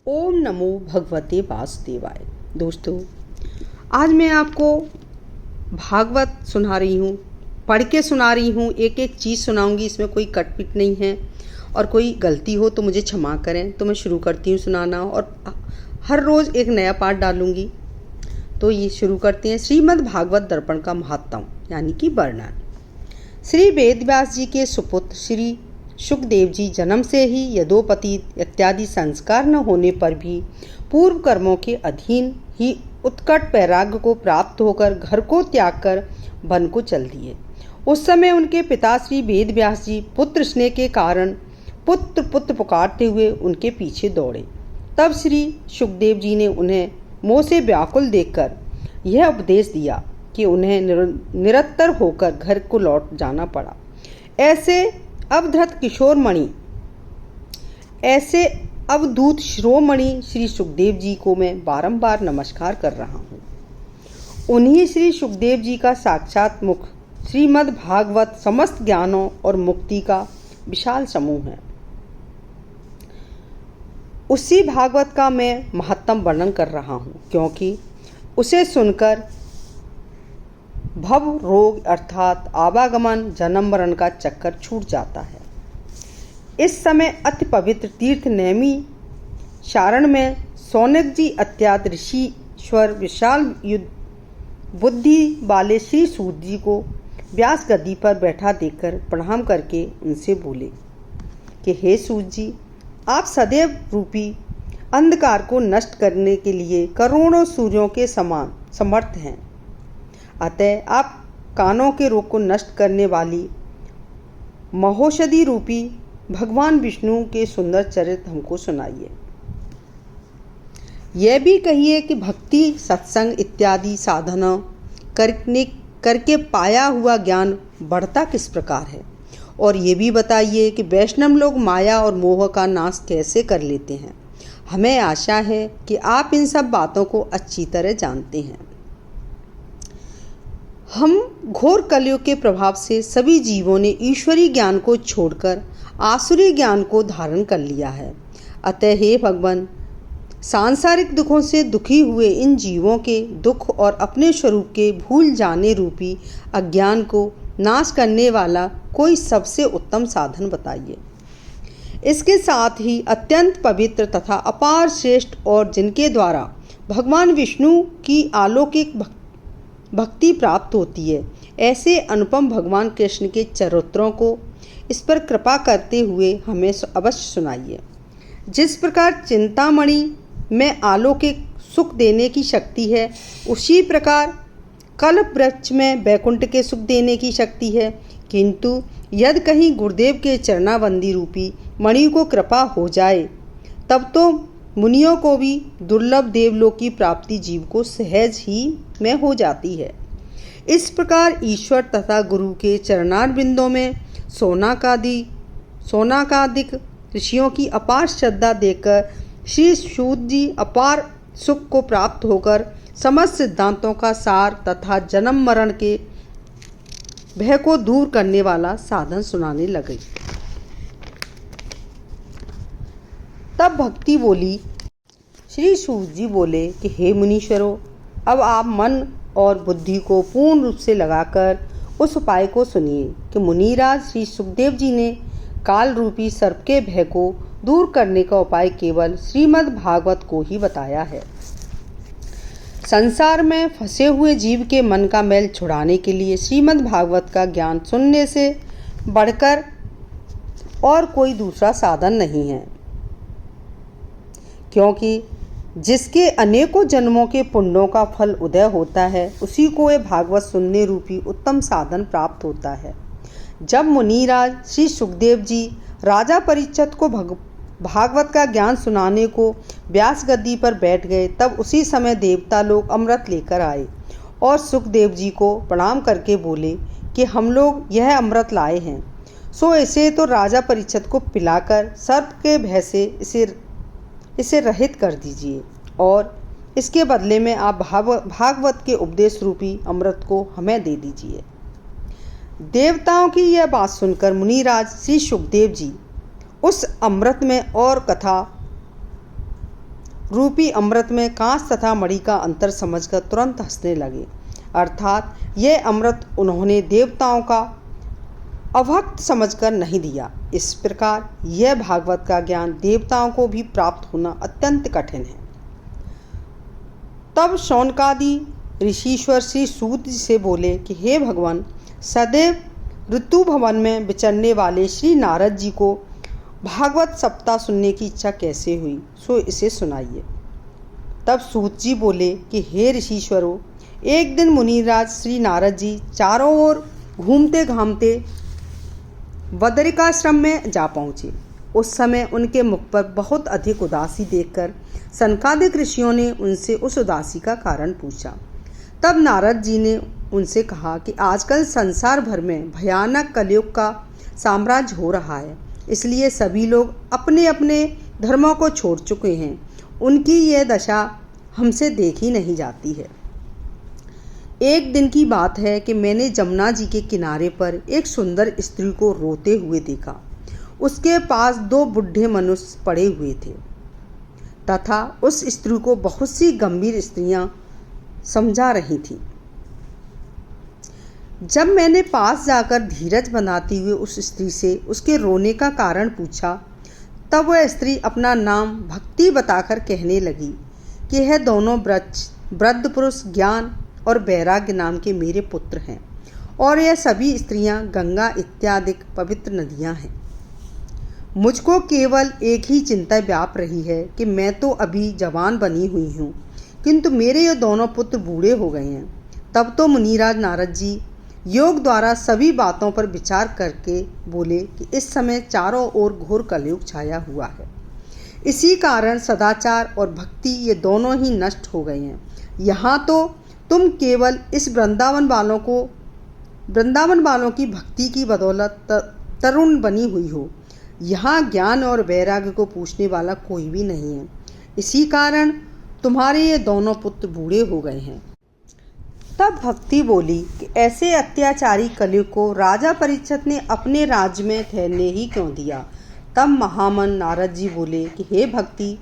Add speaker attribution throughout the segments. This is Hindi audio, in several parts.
Speaker 1: ओम नमो भगवते वासुदेवाय। दोस्तों, आज मैं आपको भागवत सुना रही हूँ, पढ़ के सुना रही हूँ। एक एक चीज़ सुनाऊंगी, इसमें कोई कटपिट नहीं है और कोई गलती हो तो मुझे क्षमा करें। तो मैं शुरू करती हूँ सुनाना और हर रोज़ एक नया पाठ डालूंगी। तो ये शुरू करते हैं। श्रीमद् भागवत दर्पण का महात्म यानी कि वर्णन। श्री वेदव्यास जी के सुपुत्र श्री सुखदेव जी जन्म से ही यदोपति इत्यादि संस्कार न होने पर भी पूर्व कर्मों के अधीन ही उत्कट वैराग्य को प्राप्त होकर घर को त्याग कर वन को चल दिए। उस समय उनके पिता श्री वेदव्यास जी पुत्र स्नेह के कारण पुत्र पुत्र पुकारते हुए उनके पीछे दौड़े। तब श्री सुखदेव जी ने उन्हें मोह से व्याकुल देखकर यह उपदेश दिया कि उन्हें निरंतर होकर घर को लौट जाना पड़ा। ऐसे अवधूत शिरोमणि श्री सुखदेव जी को मैं बारंबार नमस्कार कर रहा हूँ। उन्हीं श्री सुखदेव जी का साक्षात मुख श्रीमद् भागवत समस्त ज्ञानों और मुक्ति का विशाल समूह है। उसी भागवत का मैं महत्तम वर्णन कर रहा हूँ, क्योंकि उसे सुनकर भव रोग अर्थात आवागमन जन्म मरण का चक्कर छूट जाता है। इस समय अति पवित्र तीर्थ नैमी शारण में सौनक जी अत्याद ऋषिश्वर विशाल बुद्धि वाले श्री सूत जी को व्यास गद्दी पर बैठा देखकर प्रणाम करके उनसे बोले कि हे सूत जी, आप सदैव रूपी अंधकार को नष्ट करने के लिए करोड़ों सूर्यों के समान समर्थ हैं। अतः आप कानों के रोग को नष्ट करने वाली महोषधि रूपी भगवान विष्णु के सुंदर चरित्र हमको सुनाइए। यह भी कहिए कि भक्ति सत्संग इत्यादि साधना करके पाया हुआ ज्ञान बढ़ता किस प्रकार है, और ये भी बताइए कि वैष्णव लोग माया और मोह का नाश कैसे कर लेते हैं। हमें आशा है कि आप इन सब बातों को अच्छी तरह जानते हैं। हम घोर कलयुग के प्रभाव से सभी जीवों ने ईश्वरीय ज्ञान को छोड़कर आसुरी ज्ञान को धारण कर लिया है। अतः हे भगवान, सांसारिक दुखों से दुखी हुए इन जीवों के दुख और अपने स्वरूप के भूल जाने रूपी अज्ञान को नाश करने वाला कोई सबसे उत्तम साधन बताइए। इसके साथ ही अत्यंत पवित्र तथा अपार श्रेष्ठ और जिनके द्वारा भगवान विष्णु की अलौकिक भक्ति प्राप्त होती है, ऐसे अनुपम भगवान कृष्ण के चरित्रों को इस पर कृपा करते हुए हमें अवश्य सुनाइए। जिस प्रकार चिंतामणि में अलौकिक सुख देने की शक्ति है, उसी प्रकार कल्प वृक्ष में वैकुंठ के सुख देने की शक्ति है। किंतु यदि कहीं गुरुदेव के चरणाबंदी रूपी मणि को कृपा हो जाए, तब तो मुनियों को भी दुर्लभ देवलोक की प्राप्ति जीव को सहज ही में हो जाती है। इस प्रकार ईश्वर तथा गुरु के चरणारविंदों में सोनाकादिक ऋषियों की अपार श्रद्धा देकर श्री सूत जी अपार सुख को प्राप्त होकर समस्त सिद्धांतों का सार तथा जन्म मरण के भय को दूर करने वाला साधन सुनाने लगे। तब भक्ति बोली, श्री सूत जी बोले कि हे मुनीश्वरों, अब आप मन और बुद्धि को पूर्ण रूप से लगाकर उस उपाय को सुनिए कि मुनिराज श्री सुखदेव जी ने काल रूपी सर्प के भय को दूर करने का उपाय केवल श्रीमद् भागवत को ही बताया है। संसार में फंसे हुए जीव के मन का मैल छुड़ाने के लिए श्रीमद् भागवत का ज्ञान सुनने से बढ़कर और कोई दूसरा साधन नहीं है, क्योंकि जिसके अनेकों जन्मों के पुण्यों का फल उदय होता है, उसी को यह भागवत सुनने रूपी उत्तम साधन प्राप्त होता है। जब मुनिराज श्री सुखदेव जी राजा परीक्षित को भागवत का ज्ञान सुनाने को व्यास गद्दी पर बैठ गए, तब उसी समय देवता लोग अमृत लेकर आए और सुखदेव जी को प्रणाम करके बोले कि हम लोग यह अमृत लाए हैं, सो इसे तो राजा परीक्षित को पिलाकर सर्प के भय से इसे रहित कर दीजिए, और इसके बदले में आप भागवत के उपदेश रूपी अमृत को हमें दे दीजिए। देवताओं की यह बात सुनकर मुनिराज श्री सुखदेव जी उस अमृत में और कथा रूपी अमृत में कांच तथा मणि का अंतर समझकर तुरंत हंसने लगे। अर्थात यह अमृत उन्होंने देवताओं का अभक्त समझकर नहीं दिया। इस प्रकार यह भागवत का ज्ञान देवताओं को भी प्राप्त होना अत्यंत कठिन है। तब शौनकादि ऋषीश्वर श्री सूत जी से बोले कि हे भगवान, सदैव ऋतु भवन में विचरने वाले श्री नारद जी को भागवत सप्ताह सुनने की इच्छा कैसे हुई, सो इसे सुनाइए। तब सूत जी बोले कि हे ऋषीश्वरों, एक दिन मुनिराज श्री नारद जी चारों ओर घूमते घामते बदरिकाश्रम में जा पहुँचे। उस समय उनके मुख पर बहुत अधिक उदासी देखकर सनकादिक ऋषियों ने उनसे उस उदासी का कारण पूछा। तब नारद जी ने उनसे कहा कि आजकल संसार भर में भयानक कलयुग का साम्राज्य हो रहा है, इसलिए सभी लोग अपने अपने धर्मों को छोड़ चुके हैं। उनकी यह दशा हमसे देखी नहीं जाती है। एक दिन की बात है कि मैंने जमुना जी के किनारे पर एक सुंदर स्त्री को रोते हुए देखा। उसके पास 2 बूढ़े मनुष्य पड़े हुए थे तथा उस स्त्री को बहुत सी गंभीर स्त्रियां समझा रही थीं। जब मैंने पास जाकर धीरज बनाते हुए उस स्त्री से उसके रोने का कारण पूछा, तब वह स्त्री अपना नाम भक्ति बताकर कहने लगी कि यह दोनों वृद्ध पुरुष ज्ञान और वैराग्य नाम के मेरे पुत्र हैं और यह सभी स्त्रियां गंगा इत्यादि पवित्र नदियां हैं। मुझको केवल एक ही चिंता व्याप रही है कि मैं तो अभी जवान बनी हुई हूँ, किंतु मेरे ये दोनों पुत्र बूढ़े हो गए हैं। तब तो मुनिराज नारद जी योग द्वारा सभी बातों पर विचार करके बोले कि इस समय चारों ओर घोर कलयुग छाया हुआ है। इसी कारण सदाचार और भक्ति ये दोनों ही नष्ट हो गए हैं। यहाँ तो तुम केवल इस वृंदावन वालों की भक्ति की बदौलत तरुण बनी हुई हो। यहाँ ज्ञान और वैराग्य को पूछने वाला कोई भी नहीं है। इसी कारण तुम्हारे ये दोनों पुत्र बूढ़े हो गए हैं। तब भक्ति बोली कि ऐसे अत्याचारी कलयुग को राजा परीक्षित ने अपने राज्य में ठहरने ही क्यों दिया। तब महामन नारद जी बोले कि हे भक्ति,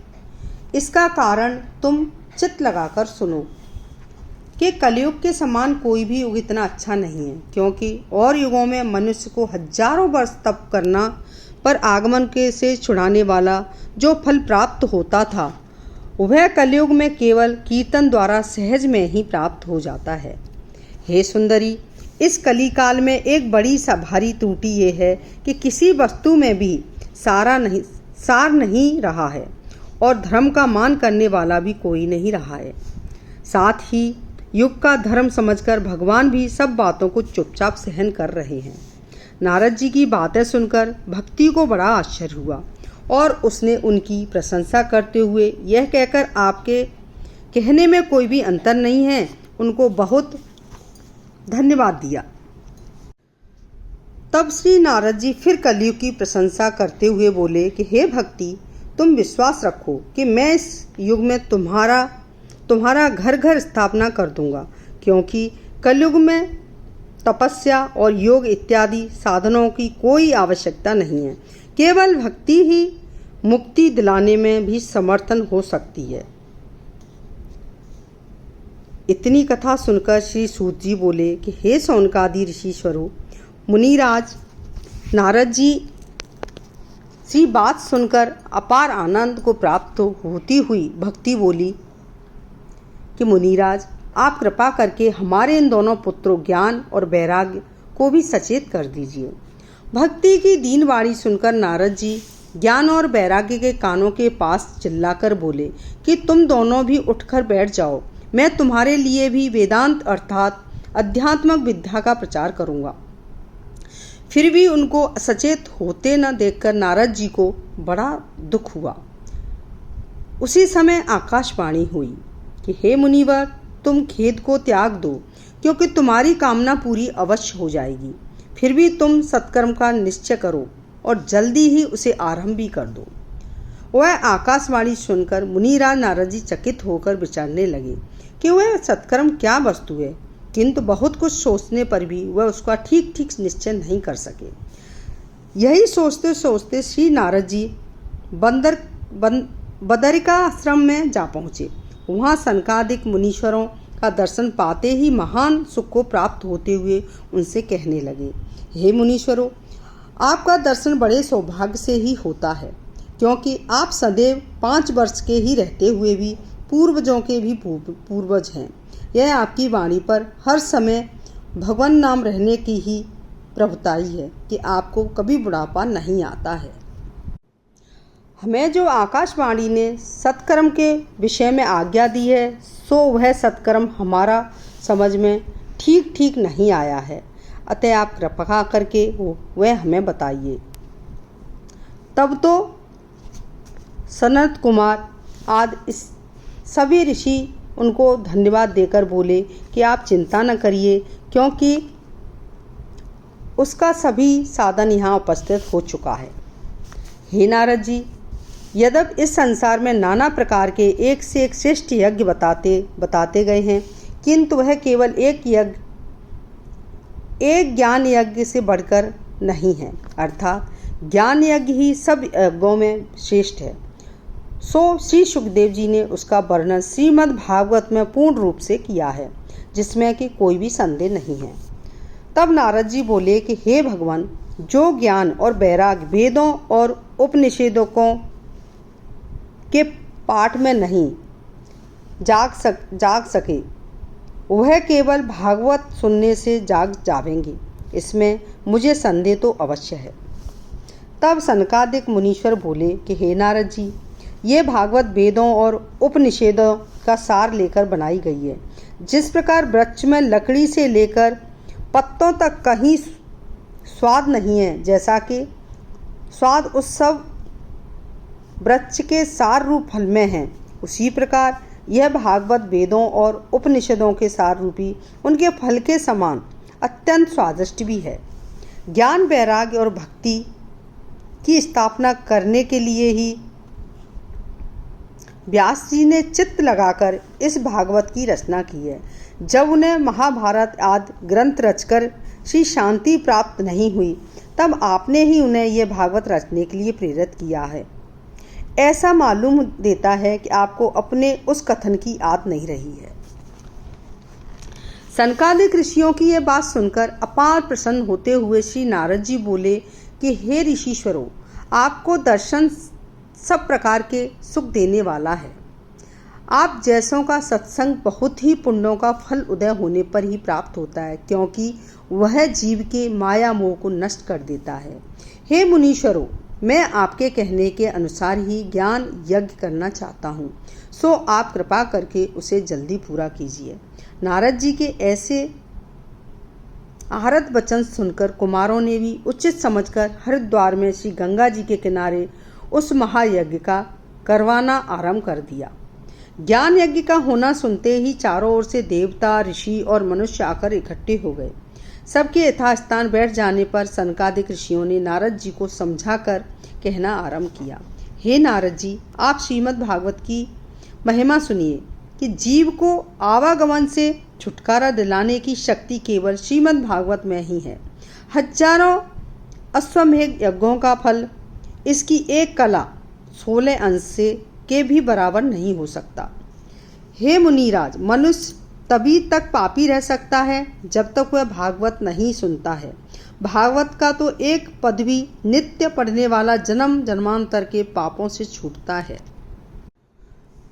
Speaker 1: इसका कारण तुम चित्त लगाकर सुनो कि कलयुग के समान कोई भी युग इतना अच्छा नहीं है, क्योंकि और युगों में मनुष्य को हजारों वर्ष तप करना पर आगमन के से छुड़ाने वाला जो फल प्राप्त होता था, वह कलयुग में केवल कीर्तन द्वारा सहज में ही प्राप्त हो जाता है। हे सुंदरी, इस कलिकाल में एक बड़ी सा भारी त्रुटि ये है कि किसी वस्तु में भी सार नहीं रहा है और धर्म का मान करने वाला भी कोई नहीं रहा है। साथ ही युग का धर्म समझकर भगवान भी सब बातों को चुपचाप सहन कर रहे हैं। नारद जी की बातें सुनकर भक्ति को बड़ा आश्चर्य हुआ और उसने उनकी प्रशंसा करते हुए यह कहकर आपके कहने में कोई भी अंतर नहीं है, उनको बहुत धन्यवाद दिया। तब श्री नारद जी फिर कलयुग की प्रशंसा करते हुए बोले कि हे भक्ति, तुम विश्वास रखो कि मैं इस युग में तुम्हारा घर घर स्थापना कर दूंगा, क्योंकि कलयुग में तपस्या और योग इत्यादि साधनों की कोई आवश्यकता नहीं है। केवल भक्ति ही मुक्ति दिलाने में भी समर्थन हो सकती है। इतनी कथा सुनकर श्री सूत जी बोले कि हे शौनकादि ऋषीश्वरों, मुनिराज नारद जी सी बात सुनकर अपार आनंद को प्राप्त होती हुई भक्ति बोली कि मुनिराज, आप कृपा करके हमारे इन दोनों पुत्रों ज्ञान और वैराग्य को भी सचेत कर दीजिए। भक्ति की दीन वाणी सुनकर नारद जी ज्ञान और वैराग्य के कानों के पास चिल्लाकर बोले कि तुम दोनों भी उठकर बैठ जाओ, मैं तुम्हारे लिए भी वेदांत अर्थात अध्यात्मक विद्या का प्रचार करूँगा। फिर भी उनको सचेत होते न देखकर नारद जी को बड़ा दुख हुआ। उसी समय आकाशवाणी हुई कि हे मुनिवर, तुम खेद को त्याग दो, क्योंकि तुम्हारी कामना पूरी अवश्य हो जाएगी। फिर भी तुम सत्कर्म का निश्चय करो और जल्दी ही उसे आरंभ भी कर दो। वह आकाशवाणी सुनकर मुनिराज नारद जी चकित होकर विचारने लगे कि वह सत्कर्म क्या वस्तु है, किंतु बहुत कुछ सोचने पर भी वह उसका ठीक ठीक निश्चय नहीं कर सके। यही सोचते सोचते श्री नारद जी बदरिका आश्रम में जा पहुँचे। वहाँ सनकादिक मुनीश्वरों का दर्शन पाते ही महान सुख को प्राप्त होते हुए उनसे कहने लगे, हे मुनीश्वरों, आपका दर्शन बड़े सौभाग्य से ही होता है, क्योंकि आप सदैव 5 वर्ष के ही रहते हुए भी पूर्वजों के भी पूर्वज हैं। यह आपकी वाणी पर हर समय भगवान नाम रहने की ही प्रभुताई है कि आपको कभी बुढ़ापा नहीं आता है। हमें जो आकाशवाणी ने सत्कर्म के विषय में आज्ञा दी है, सो वह सत्कर्म हमारा समझ में ठीक ठीक नहीं आया है, अतः आप कृपा करके वह हमें बताइए। तब तो सनत कुमार आदि सभी ऋषि उनको धन्यवाद देकर बोले कि आप चिंता न करिए, क्योंकि उसका सभी साधन यहाँ उपस्थित हो चुका है। हे नारद जी, यद्यपि इस संसार में नाना प्रकार के एक से एक श्रेष्ठ यज्ञ बताते गए हैं, किंतु वह केवल एक ज्ञान यज्ञ से बढ़कर नहीं है, अर्थात ज्ञान यज्ञ ही सब यज्ञों में श्रेष्ठ है। सो श्री सुखदेव जी ने उसका वर्णन श्रीमद् भागवत में पूर्ण रूप से किया है, जिसमें कि कोई भी संदेह नहीं है। तब नारद जी बोले कि हे भगवान, जो ज्ञान और वैराग्य वेदों और उपनिषदों के पाठ में नहीं जाग सके, वह केवल भागवत सुनने से जाग जावेंगे, इसमें मुझे संदेह तो अवश्य है। तब सनकादिक मुनीश्वर बोले कि हे नारद जी, ये भागवत वेदों और उपनिषदों का सार लेकर बनाई गई है। जिस प्रकार वृक्ष में लकड़ी से लेकर पत्तों तक कहीं स्वाद नहीं है, जैसा कि स्वाद उस सब वृक्ष के सार रूप फल में है, उसी प्रकार यह भागवत वेदों और उपनिषदों के सार रूपी उनके फल के समान अत्यंत स्वादिष्ट भी है। ज्ञान, वैराग्य और भक्ति की स्थापना करने के लिए ही व्यास जी ने चित्त लगाकर इस भागवत की रचना की है। जब उन्हें महाभारत आदि ग्रंथ रचकर श्री शांति प्राप्त नहीं हुई, तब आपने ही उन्हें यह भागवत रचने के लिए प्रेरित किया है। ऐसा मालूम देता है कि आपको अपने उस कथन की याद नहीं रही है। सनकादिक ऋषियों की यह बात सुनकर अपार प्रसन्न होते हुए श्री नारद जी बोले कि हे ऋषिश्वरों, आपको दर्शन सब प्रकार के सुख देने वाला है। आप जैसों का सत्संग बहुत ही पुण्यों का फल उदय होने पर ही प्राप्त होता है, क्योंकि वह जीव के माया मोह को नष्ट कर देता है। हे मुनीश्वरों, मैं आपके कहने के अनुसार ही ज्ञान यज्ञ करना चाहता हूँ, सो आप कृपा करके उसे जल्दी पूरा कीजिए। नारद जी के ऐसे आहारत वचन सुनकर कुमारों ने भी उचित समझकर हरिद्वार में श्री गंगा जी के किनारे उस महायज्ञ का करवाना आरंभ कर दिया। ज्ञान यज्ञ का होना सुनते ही चारों ओर से देवता, ऋषि और मनुष्य आकर इकट्ठे हो गए। सबके यथास्थान बैठ जाने पर सनकादिक ऋषियों ने नारद जी को समझाकर कहना आरंभ किया। हे नारद जी, आप श्रीमद् भागवत की महिमा सुनिए कि जीव को आवागमन से छुटकारा दिलाने की शक्ति केवल श्रीमद् भागवत में ही है। हजारों अश्वमेध यज्ञों का फल इसकी एक कला 16 अंश से के भी बराबर नहीं हो सकता। हे मुनिराज, मनुष्य तभी तक पापी रह सकता है जब तक वह भागवत नहीं सुनता है। भागवत का तो एक पद भी नित्य पढ़ने वाला जन्म जन्मांतर के पापों से छूटता है।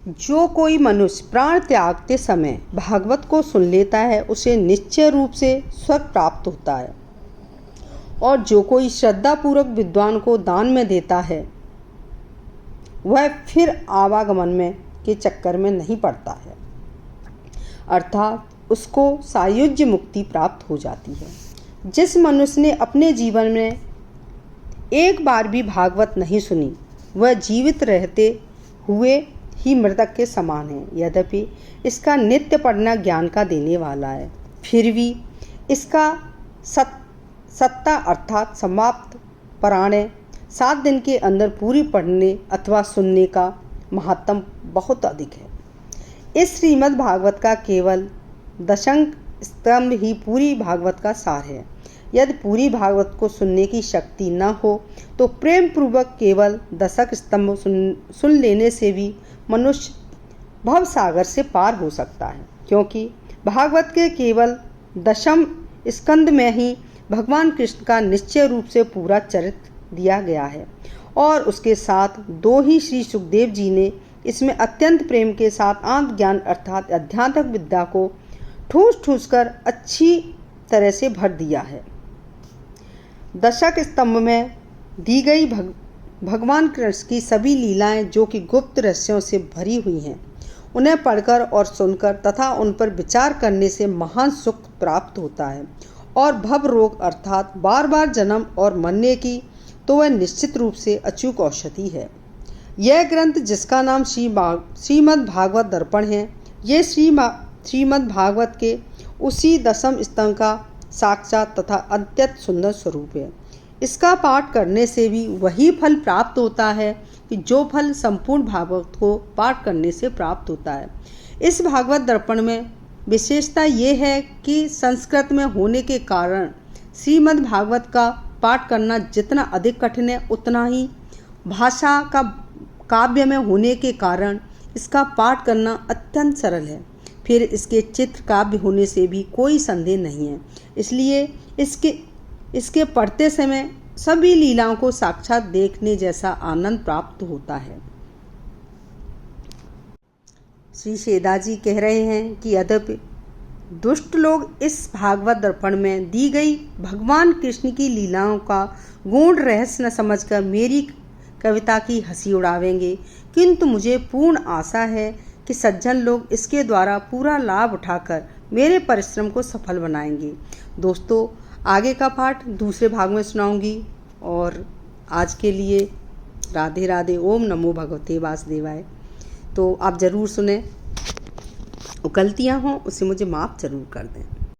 Speaker 1: जो कोई मनुष्य प्राण त्यागते समय भागवत को सुन लेता है, उसे निश्चय रूप से स्वर्ग प्राप्त होता है, और जो कोई श्रद्धापूर्वक विद्वान को दान में देता है, वह फिर आवागमन में के चक्कर में नहीं पड़ता है, अर्थात उसको सायुज्य मुक्ति प्राप्त हो जाती है। जिस मनुष्य ने अपने जीवन में एक बार भी भागवत नहीं सुनी, वह जीवित रहते हुए ही मृतक के समान है। यद्यपि इसका नित्य पढ़ना ज्ञान का देने वाला है, फिर भी इसका सत्ता अर्थात समाप्त परायण 7 दिन के अंदर पूरी पढ़ने अथवा सुनने का महत्व बहुत अधिक है। इस श्रीमद् भागवत का केवल दशंक स्तंभ ही पूरी भागवत का सार है। यदि पूरी भागवत को सुनने की शक्ति न हो तो प्रेम पूर्वक केवल दशक स्तंभ सुन लेने से भी मनुष्य भव सागर से पार हो सकता है, क्योंकि भागवत के केवल दशम स्कंद में ही भगवान कृष्ण का निश्चय रूप से पूरा चरित्र दिया गया है और उसके साथ दो ही श्री सुखदेव जी ने इसमें अत्यंत प्रेम के साथ आत्मज्ञान अर्थात अध्यात्म विद्या को ठूस ठूस कर अच्छी तरह से भर दिया है। दशक स्तंभ में दी गई भगवान कृष्ण की सभी लीलाएं जो कि गुप्त रहस्यों से भरी हुई हैं, उन्हें पढ़कर और सुनकर तथा उन पर विचार करने से महान सुख प्राप्त होता है और भव रोग अर्थात बार बार जन्म और मरने की तो वह निश्चित रूप से अचूक औषधि है। यह ग्रंथ जिसका नाम श्रीमद् भागवत दर्पण है, ये श्रीमद् भागवत के उसी दशम स्तंभ का साक्षात तथा अत्यंत सुंदर स्वरूप है। इसका पाठ करने से भी वही फल प्राप्त होता है कि जो फल संपूर्ण भागवत को पाठ करने से प्राप्त होता है। इस भागवत दर्पण में विशेषता ये है कि संस्कृत में होने के कारण श्रीमद् भागवत का पाठ करना जितना अधिक कठिन है, उतना ही भाषा का काव्य में होने के कारण इसका पाठ करना अत्यंत सरल है। फिर इसके चित्र काव्य होने से भी कोई संदेह नहीं है, इसलिए इसके पढ़ते समय सभी लीलाओं को साक्षात देखने जैसा आनंद प्राप्त होता है। श्री शेदा जी कह रहे हैं कि यद्यपि दुष्ट लोग इस भागवत दर्पण में दी गई भगवान कृष्ण की लीलाओं का गूढ़ रहस्य न समझकर मेरी कविता की हंसी उड़ावेंगे, किंतु मुझे पूर्ण आशा है कि सज्जन लोग इसके द्वारा पूरा लाभ उठाकर मेरे परिश्रम को सफल बनाएंगे। दोस्तों, आगे का पाठ दूसरे भाग में सुनाऊंगी और आज के लिए राधे राधे। ओम नमो भगवते वासुदेवाय। तो आप ज़रूर सुने, गलतियाँ हों उसे मुझे माफ़ ज़रूर कर दें।